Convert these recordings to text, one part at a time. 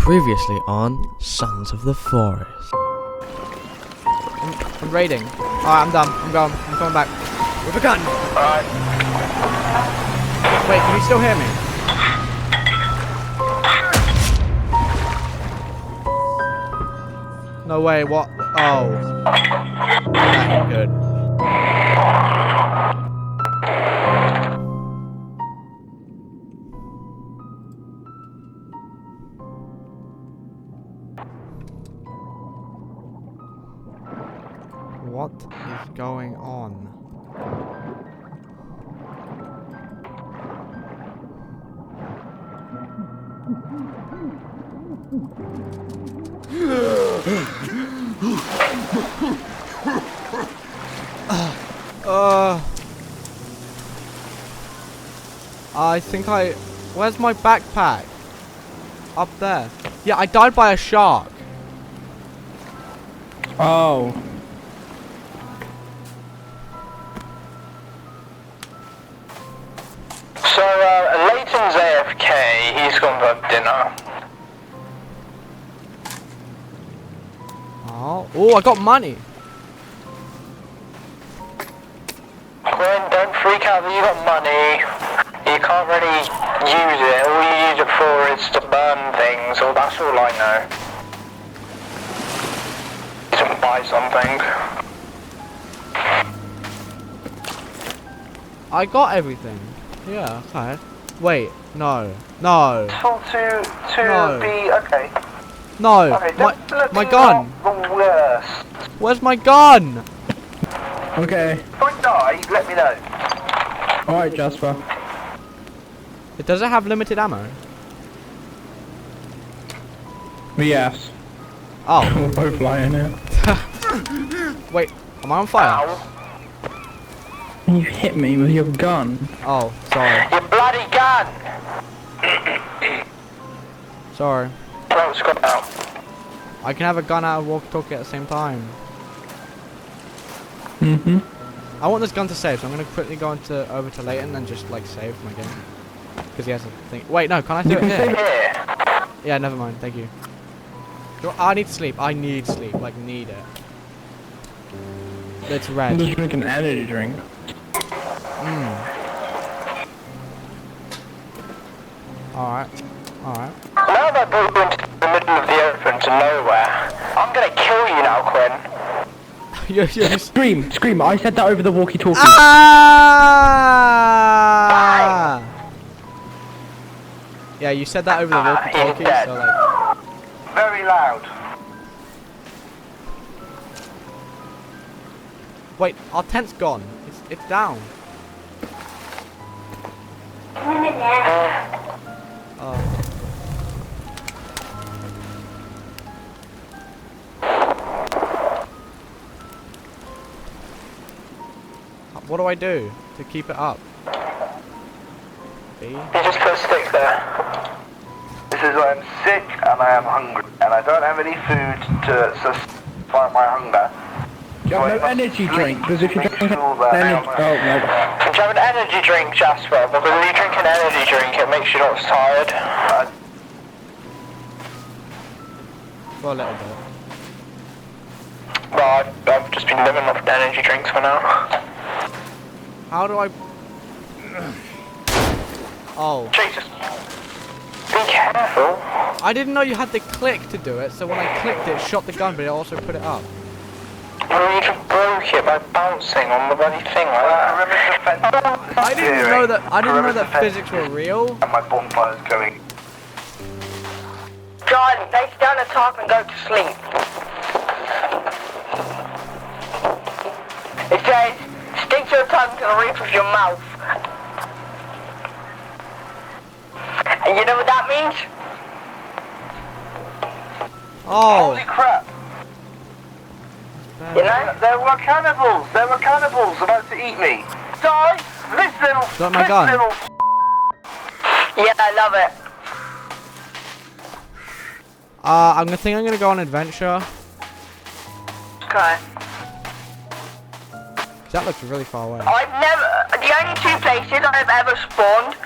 Previously on Sons of the Forest. I'm raiding. Alright, I'm done. I'm going. I'm coming back. With a gun! Alright. Wait, can you still hear me? No way, what? Oh. That ain't good. What is going on? I think where's my backpack? Up there. Yeah, I died by a shark. Oh. So, Leighton's AFK, he's gone for dinner. Oh, I got money. Gwen, don't freak out that you got money. You can't really use it. All you use it for is to burn things, or that's all I know. To buy something. I got everything. Yeah, okay. Wait, no. No. To No. be okay. No. Okay, My gun. The worst. Where's my gun? Okay. If I die, let me know. Alright, Jasper. It doesn't have limited ammo. Yes. Oh. We're both lying here. Wait, am I on fire? Ow. You hit me with your gun. Oh, sorry. Your bloody gun! Sorry. Oh, it's gone out. I can have a gun out and walkie-talkie at the same time. Mm-hmm. I want this gun to save, so I'm gonna quickly go over to Leighton and just like save my game. Because he has a thing. Wait, no, can I do You it can here? save Here. Yeah, never mind, thank you. I need sleep. I need sleep, like need it. It's I'm red. just drinking an energy drink. Alright. Alright. Now that I brought you into the middle of the open to nowhere, I'm gonna kill you now, Quinn. You're just... Scream! I said that over the walkie-talkie. Ah! Yeah, you said that over the walkie-talkie, he's dead. so like... Very loud. Wait, our tent's gone. It's down. Oh. What do I do to keep it up? B? You just put a stick there. This is when I'm sick and I am hungry and I don't have any food to satisfy my hunger. You have no energy drink, because if you drink an energy... Oh, no. Do you have an energy drink, Jasper? Because if you drink an energy drink, it makes you not as tired. For a little bit. Well, I've just been living off the energy drinks for now. How do I... Oh. Jesus. Be careful. I didn't know you had to click to do it, so when I clicked it shot the gun, but it also put it up. Well, you just broke it by bouncing on the bloody thing like that. I didn't know that physics were real. And my bonfire's going. John, lay down the top and go to sleep. It says, stick your tongue to the roof of your mouth. And you know what that means? Oh. Holy crap! You know? There were cannibals! There were cannibals about to eat me! Die! This little... Got my gun. Yeah, I love it. I'm gonna go on an adventure. Okay. That looks really far away. The only two places I've ever spawned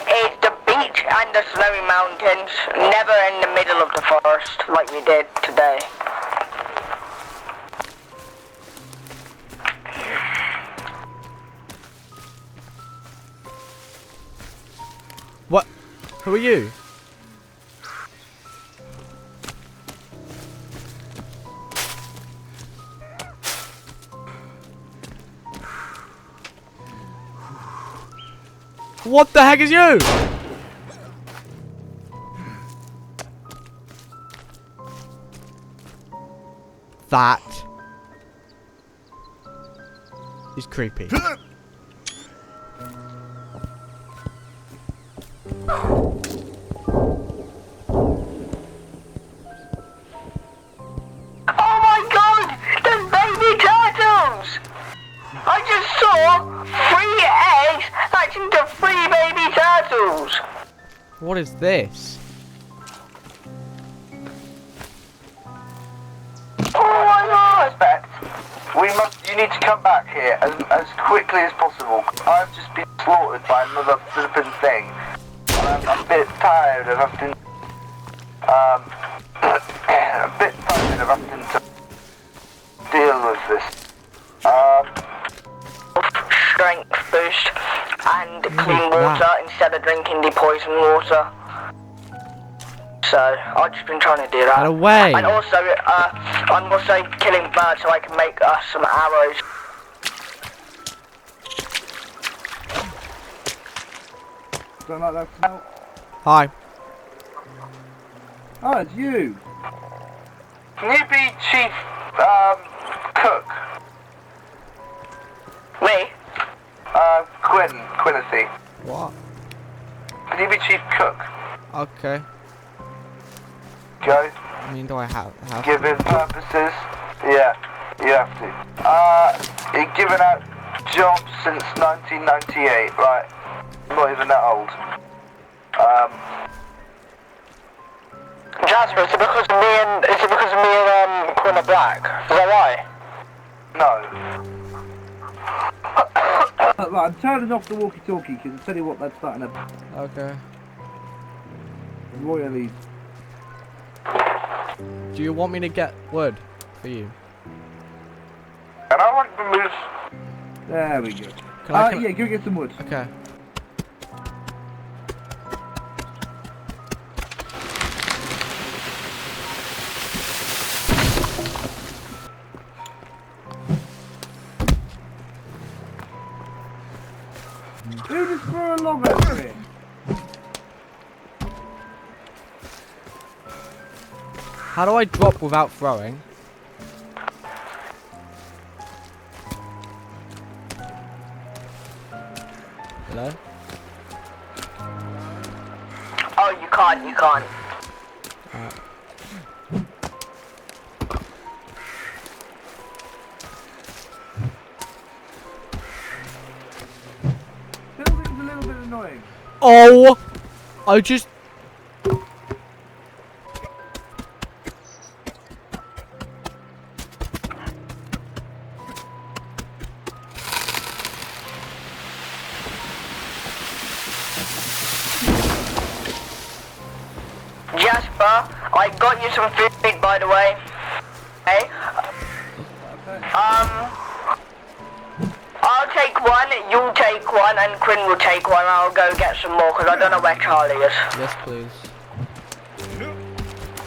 is the beach and the snowy mountains, never in the middle of the forest, like we did today. What? Who are you? What the heck is you? That is creepy. Oh my god! There's baby turtles! I just saw 3 eggs hatch into 3 baby turtles! What is this? Oh my god! Respect. You need to come back here as quickly as possible. I've just been slaughtered by another flippin' thing. And I'm a bit tired of having to deal with this. Strength boost and clean wow. water instead of drinking the poison water. So I've just been trying to do that. Get away! And also, I'm also killing birds so I can make us some arrows. Don't like that smell. Hi. Oh, it's you. Can you be chief cook? Me? Quincy. What? Can you be chief cook? Okay. Go. I mean, do I have Given purposes, yeah, you have to. You've given out jobs since 1998, right? Not even that old. Jasper, is it because of me and Quinn are black? Is that why? No. Right, I'm turning off the walkie-talkie because I tell you what, that's starting to Okay. royally. Do you want me to get wood for you? And I want to move. There we go. Can I? Yeah, go get some wood. Okay. Who just threw a log over it? How do I drop without throwing? Hello? Oh, you can't. Building's a little bit annoying. Oh! I just... Jasper, I got you some food, by the way. Hey? I'll take one, you'll take one, and Quinn will take one. I'll go get some more, because I don't know where Charlie is. Yes, please.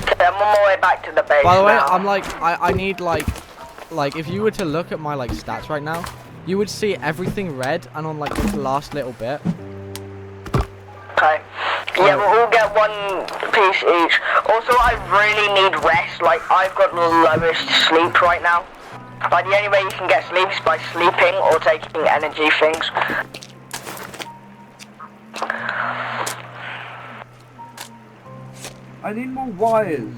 Okay, I'm on my way back to the base By the way, now. I'm like, I need like, if you were to look at my like stats right now, you would see everything red, and on like this last little bit. Okay. Yeah, we'll all get one piece each. Also, I really need rest. Like, I've got the lowest sleep right now. Like, the only way you can get sleep is by sleeping or taking energy things. I need more wires.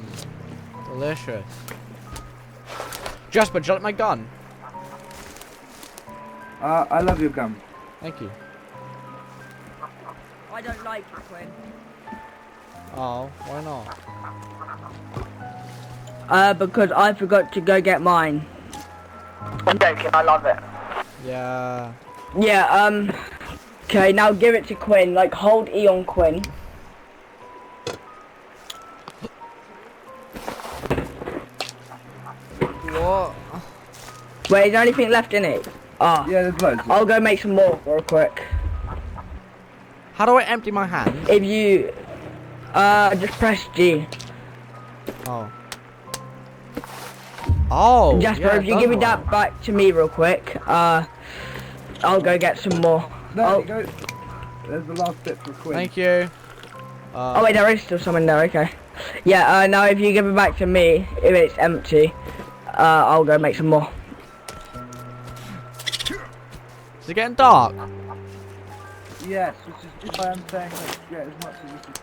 Delicious. Jasper, do you like my gun? I love your gun. Thank you. I don't like it, Quinn. Oh, why not? Because I forgot to go get mine. I'm joking, I love it. Yeah. Yeah, okay, now give it to Quinn. Like, hold E on Quinn. Wait, is there anything left in it? Ah, Yeah, there's loads. I'll go make some more real quick. How do I empty my hand? If you, just press G. Oh. Oh. Jasper, yeah, if it you does give me work. that back to me real quick, I'll go get some more. There Oh. you go. There's the last bit for Quinn. Thank you. Oh wait, there is still some in there, okay. Yeah, now if you give it back to me, if it's empty, I'll go make some more. Is it getting dark? Yes, which is why I'm saying let's get as much as we can.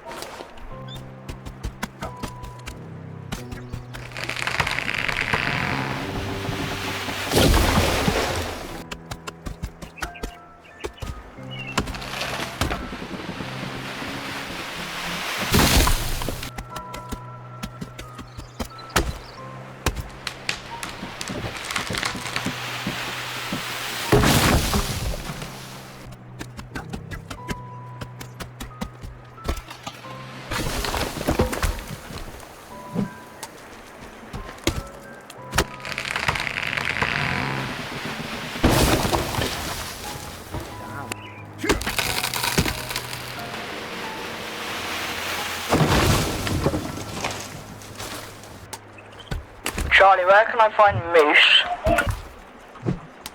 Charlie, where can I find Moose?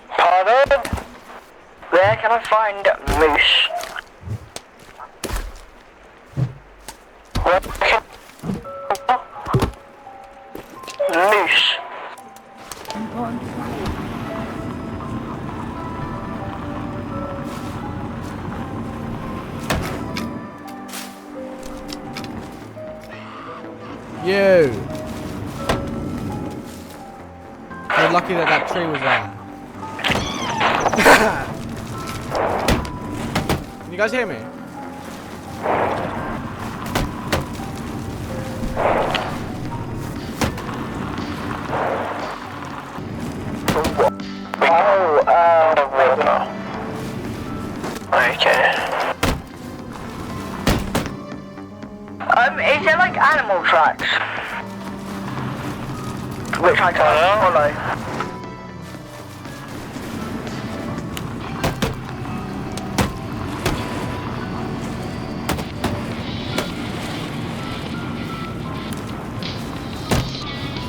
Pardon? Where can I find Moose? Where can... Moose. You. You're lucky that that tree was there. Can you guys hear me? Okay. Is there like animal tracks? Which I can't follow.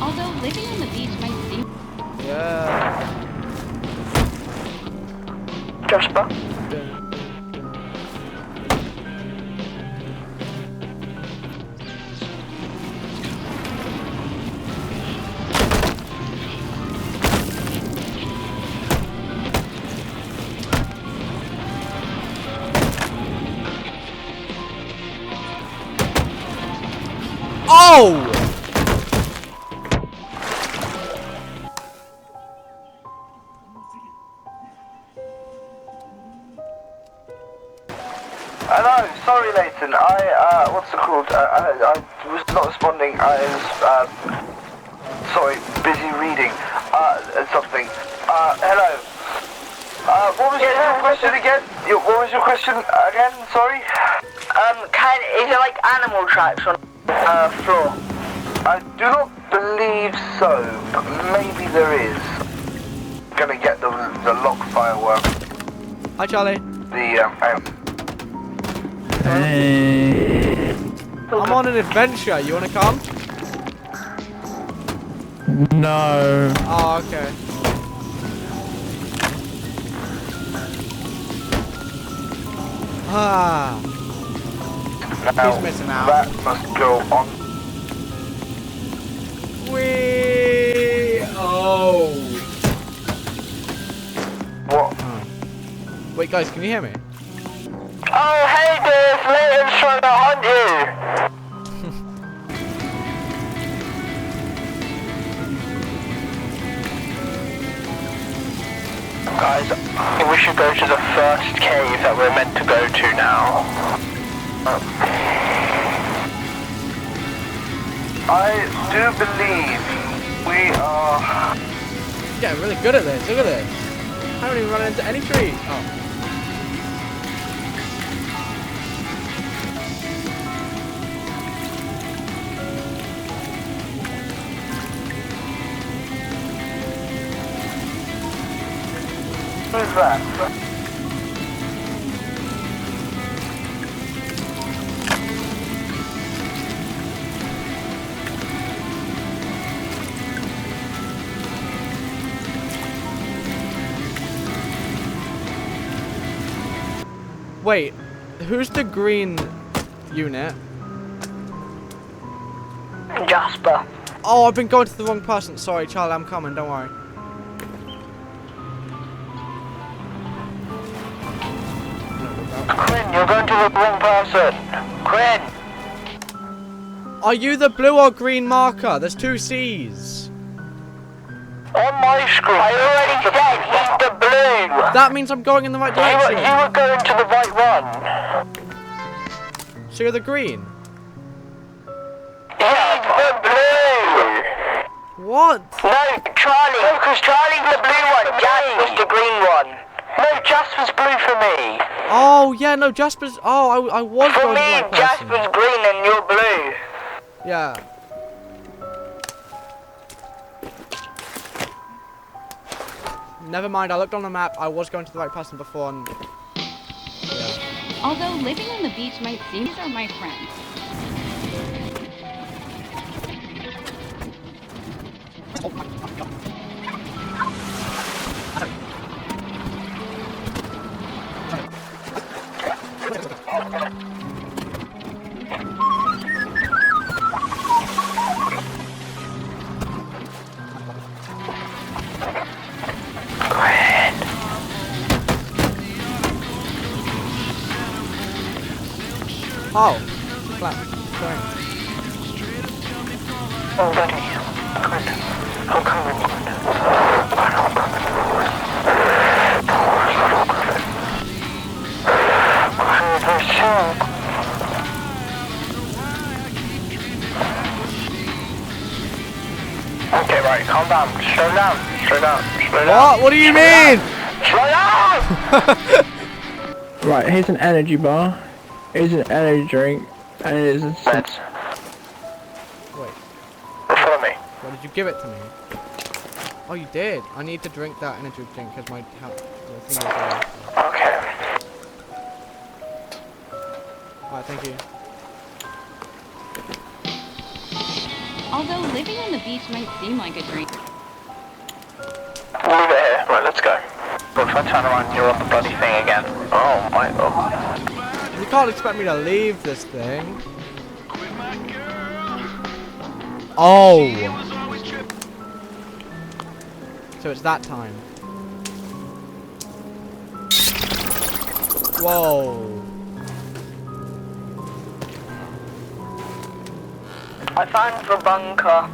Although living on the beach might seem Yeah. Jasper? Oh! Hello, sorry Leighton, what's it called? I was not responding, I was, sorry, busy reading, something. Hello. What was your question again? What was your question again, sorry? Is there like animal tracks on floor? I do not believe so, but maybe there is. Gonna get the lock firework. Hi, Charlie. I'm on an adventure. You wanna come? No. Oh, okay. Ah. Now, He's missing out. that must go on. Wee. Oh. What? Wait, guys, can you hear me? Oh, hey Dave, Leighton's trying to hunt you! Guys, I think we should go to the first cave that we're meant to go to now. I do believe we are... Getting really good at this. Look at this. I haven't even run into any trees. Oh. Who's that? Wait, who's the green unit? Jasper. Oh, I've been going to the wrong person. Sorry, Charlie, I'm coming. Don't worry. Quinn, you're going to the wrong person. Quinn! Are you the blue or green marker? There's two C's. On my screen. I already said he's the blue. That means I'm going in the right You direction. were going to the right one. So you're the green. He's the blue. What? No, Charlie. No, because Charlie's the blue one. Jasper's the green one. No, Jasper's blue for me. Oh, yeah, no, Jasper's... Oh, I was For going to the me, right person. Jasper's green and you're blue. Yeah. Never mind, I looked on the map. I was going to the right person before and... Yeah. Although living on the beach might seem these are my friends. Oh. Flat. Sorry. Oh, buddy. Quinn. I'm coming, Quinn. Okay, right, calm down. Slow down. Slow down. Slow down. What? What do you mean? Slow down! Right, here's an energy bar. Here's an energy drink. And it is a Meds. Wait, Follow me. what did you give it to me? Oh, you did. I need to drink that energy drink because my health... the thing is low. Okay. Alright, thank you. Although living on the beach might seem like a dream. Leave it here. Right, let's go. Well, if I turn around, you're on the bloody thing again. Oh my god. You can't expect me to leave this thing. Oh! So it's that time. Whoa. I found the bunker.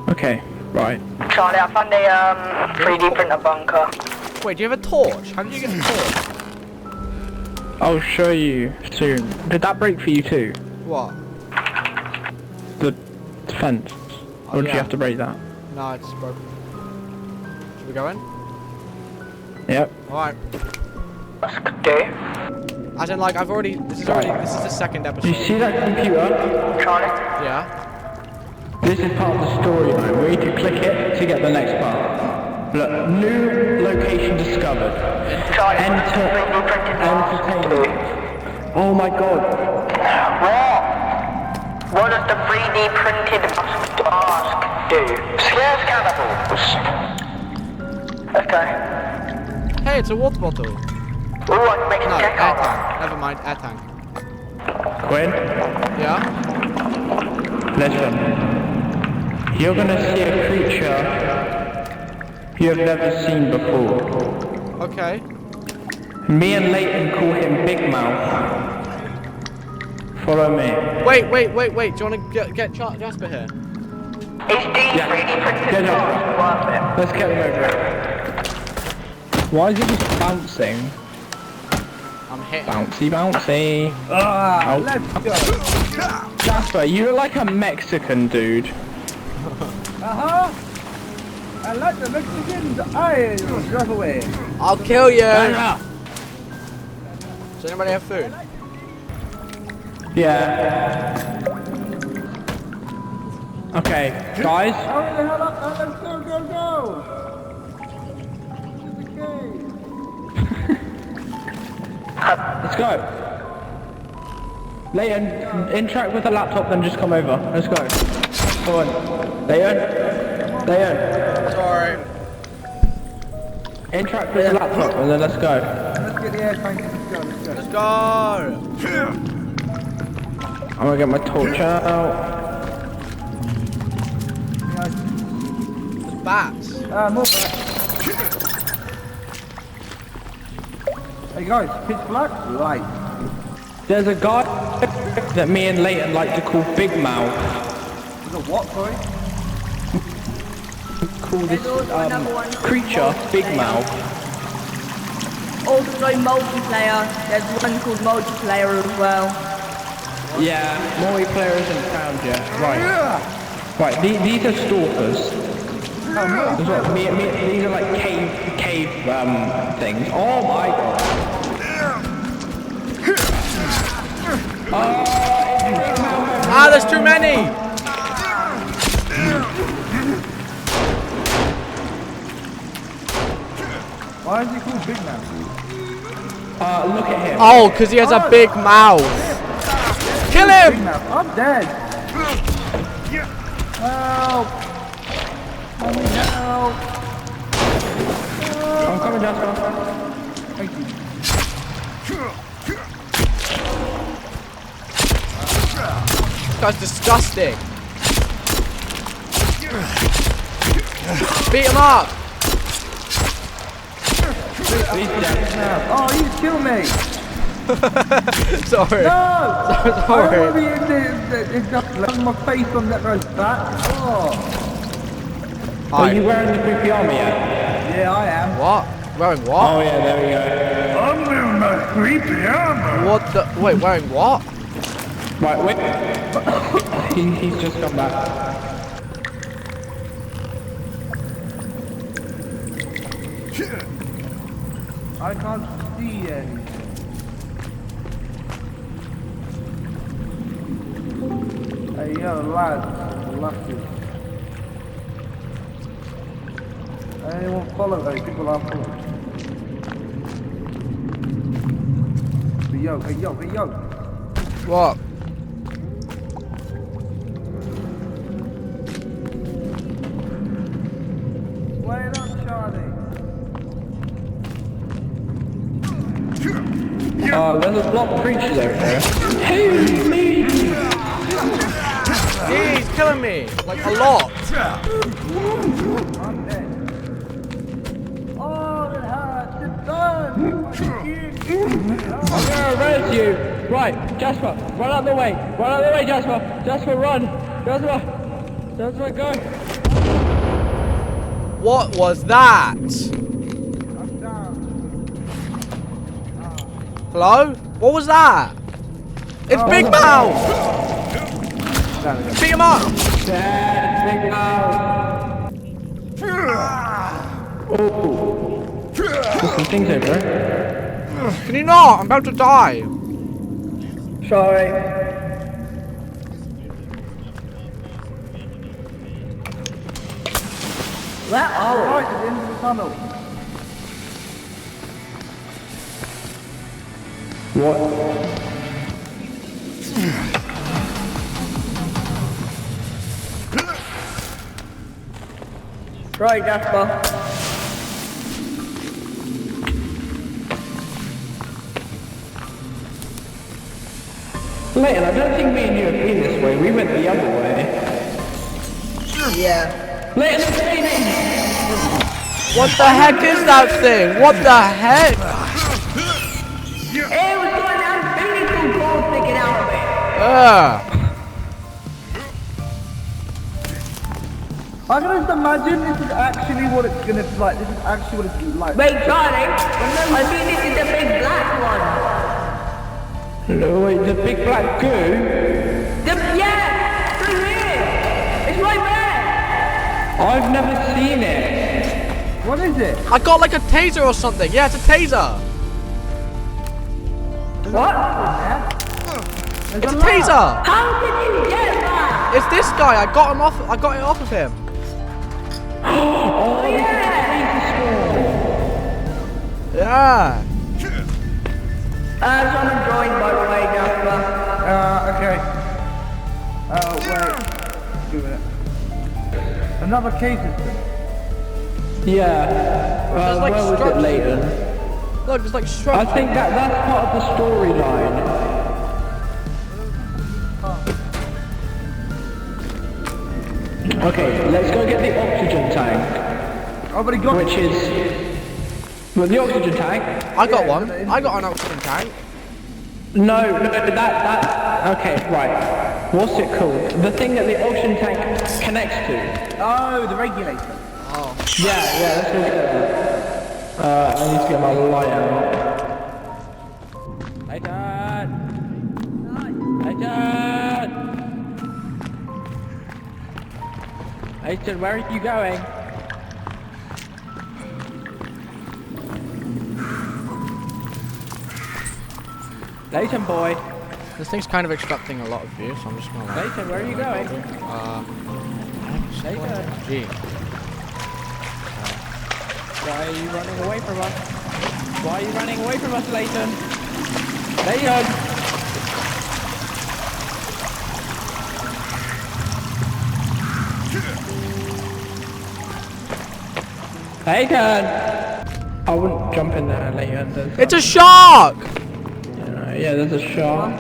Okay, right. Charlie, I found a 3D printer bunker. Wait, do you have a torch? How did you get a torch? I'll show you soon. Did that break for you too? What? The fence? Or did yeah. you have to break that? No, it's broken. Should we go in? Yep. Alright. Let's do. As in, like, I've already... This is the second Do episode. you see that computer? Charlie. Yeah? This is part of the storyline. We need to click it to get the next part. Look, new location discovered. Charlie, Enter 3D printed entertainment. Oh my god. What? What does the 3D printed mask do? Scares cannibals. Okay. Hey, it's a water bottle. Ooh, I can make a No, air check out. tank. Never mind, air tank. Quinn, Yeah? listen. You're gonna see a creature you have never seen before. Okay. Me and Leighton call him Big Mouth. Follow me. Wait. Do you want to get Jasper here? Is the 3D printed Yeah, no. mask worth it? Let's get him over here. Why is it just bouncing? I'm hitting. Bouncy, bouncy. Ah, Oh. let's go. Jasper, you look like a Mexican dude. Uh-huh. I like the Mexicans. I drive away. I'll kill you! Enough. Does anybody have food? Yeah. Okay, guys. Hurry the hell up and let's go, go, go! Let's go. Leighton, interact with the laptop, then just come over. Let's go. Come on. Leighton. Sorry. Interact with the laptop, and then let's go. Let's get the air tank. Let's go, let's go. Let's go. I'm gonna get my torch out. There's bats. More back. Hey guys, pitch black? Light. There's a guy that me and Leighton like to call Big Mouth. There's a what, sorry? Call this creature Big Mouth. Also multiplayer. There's one called multiplayer as well. Yeah, multiplayer isn't found yet. Right. Right, these are stalkers. These are like cave things. Oh my god. Ah, there's too many. Why is he called Big Man? Look at him. Oh, because he has a big mouth. Kill Big him. Man, I'm dead! Help! Mommy, help! I'm coming down. Thank you. This guy's disgusting. Beat him up. Oh, you killed me! Sorry. No! Sorry. It's just left my face on that road back. Oh. Are you wearing the creepy armor yet? Yeah, I am. What? Wearing what? Oh yeah, there we go. I'm wearing my creepy armor. What the? Wait, wearing what? Right, wait. He's just come back. I can't see anything. Hey, yo, lads. Lucky. Anyone follow those people I'm following? Hey, yo, hey, yo, hey, yo. What? Wait up, Charlie. There's a block of creatures over there. Hey, me! Yeah, he's killing me. Like a lot. I'm dead. Oh, it hurts. It's done. I'm gonna res you! Right, Jasper, run out the way! Run out the way, Jasper! Jasper, run! Jasper! Jasper, go! What was that? I'm down. Hello? What was that? It's Big Mouth! Beat him up! Big Mouth! Oh! There's some things over there. Can you not? I'm about to die. Sorry. Where are we? Right at the end of the tunnel. What? Right, Jasper. Leighton, I don't think me and you have been this way. We went the other way. Yeah. Leighton, it's raining! What the heck is that thing? What the heck? It was going down beautiful gold sticking out of it. I can just imagine this is actually what it's gonna be like. This is actually what it's like. Wait, Charlie. I think this is the big black one. No, wait, the big black goo? Yeah! Through here! It's right there! I've never seen it. What is it? I got like a taser or something. Yeah, it's a taser. What? There's It's a a lot. taser! How did you get that? It's this guy. I got it off of him. Oh, Yeah. Someone joined by the way, Jasper. Okay. Wait. Give it. Another key system. yeah. There's like Where was it, structure. Leighton? Look, there's like I structure. think that's part of the storyline. Okay, let's go get the oxygen tank, Already got which is... Well, the oxygen tank? I got one. I got an oxygen tank. No, that... Okay, right. What's it called? The thing that the oxygen tank connects to. Oh, the regulator. Yeah, let's go get that. I need to get my light out. Leighton! Leighton! Leighton, where are you going? Leighton, boy. This thing's kind of extracting a lot of view, so I'm just gonna like. Leighton, where are you going? Leighton, Gee. why are you running away from us? Why are you running away from us, Leighton? Leighton! Leighton! I wouldn't jump in there, Leighton. It's a shark! Yeah, there's a shark.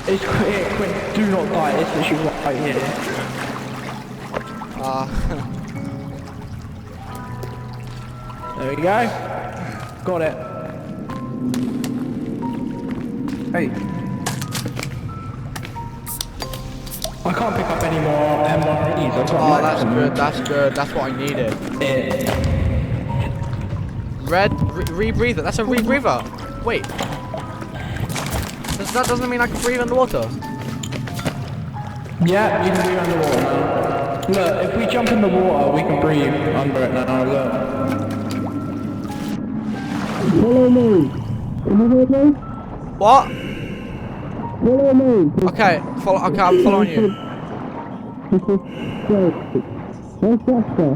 It's quick, do not die, it's literally right here. There we go. Got it. Hey, I can't pick up any more MREs. I've got Oh, loads that's of them. good. That's good. That's what I needed. Yeah. Red rebreather. That's a rebreather. Wait. That doesn't mean I can breathe underwater. Yeah, you can breathe underwater now. Look, if we jump in the water, we can breathe under it now. Look. Follow me. Can you hear me? What? Follow me. Okay. Okay, I'm following you. Where's Jasper?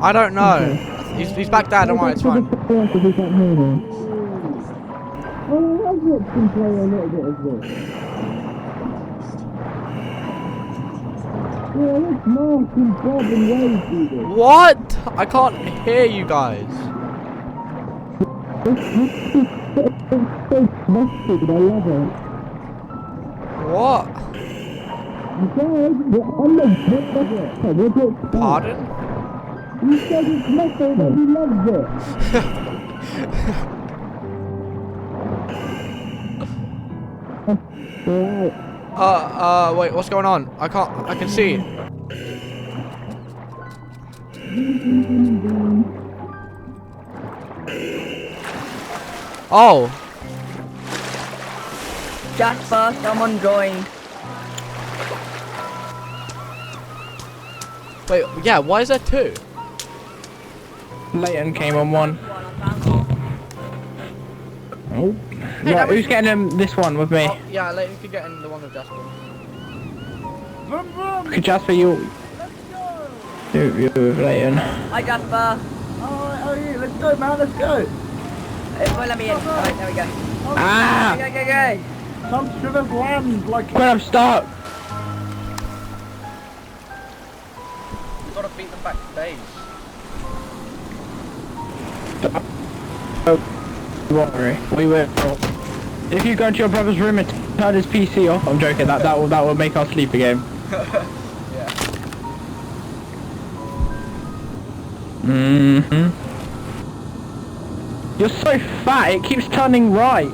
I don't know. He's back there. Don't worry. It's fine. What? I can't hear you guys. What? Pardon? Wait, what's going on? I can see. Oh, Jasper, someone joined. wait, yeah, why is there two? Leighton came on one. Oh. Hey, Right, that was- who's getting this one with me? Oh, yeah, like, you could get in the one with Jasper. Could Jasper, you... You with Leighton. Hi, Jasper. oh yeah, let's go, man, let's go. Well, let me in. Alright, there we go. Ah! Go. Some should have landed like. When I'm stuck! You gotta beat them back to base. Don't worry, we will. If you go into your brother's room and turn his PC off, I'm joking, that will make our sleep again. Mm-hmm. You're so fat, it keeps turning right.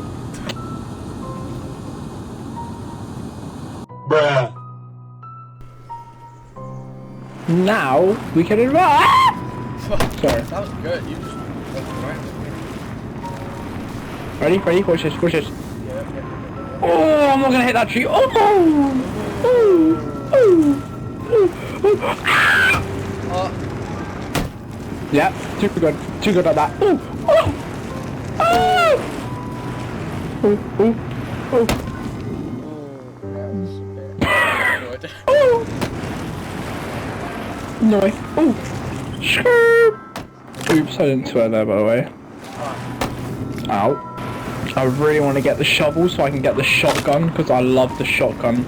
Bruh. Now, we can advance. Sorry. That was good. You just Ready? Watch this. Oh, I'm not gonna hit that tree. Yeah, too good at that. No way. Oh! Sure. Oops, I didn't swear there, by the way. Ow. I really want to get the shovel so I can get the shotgun, because I love the shotgun.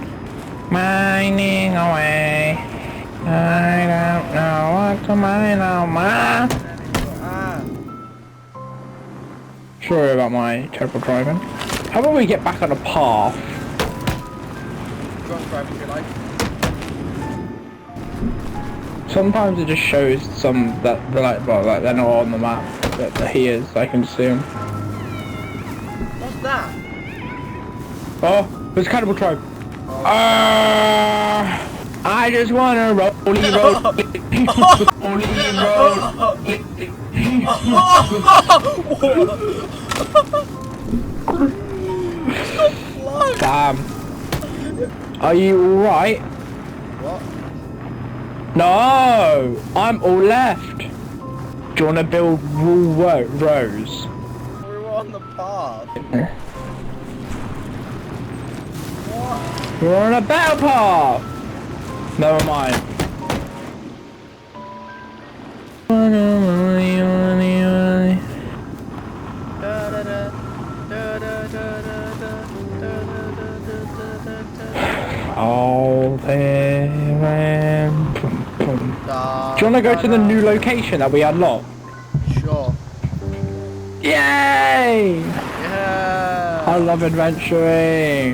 Mining away. I don't know what to mine now, ma. Sorry about my terrible driving. How about we get back on the path? Drunk drive if you like. Sometimes it just shows some that they're like, well, like they're not on the map, but he is. I can see him. What's that? Oh, there's Cannibal Tribe. I just wanna roll, roll, Damn. Are you alright? What? No! I'm all left! Do you wanna build rows? We were on the path. We're on a battle path! Never mind. All there. Do you wanna go to the new location that we unlocked? Sure. Yay! Yeah. I love adventuring.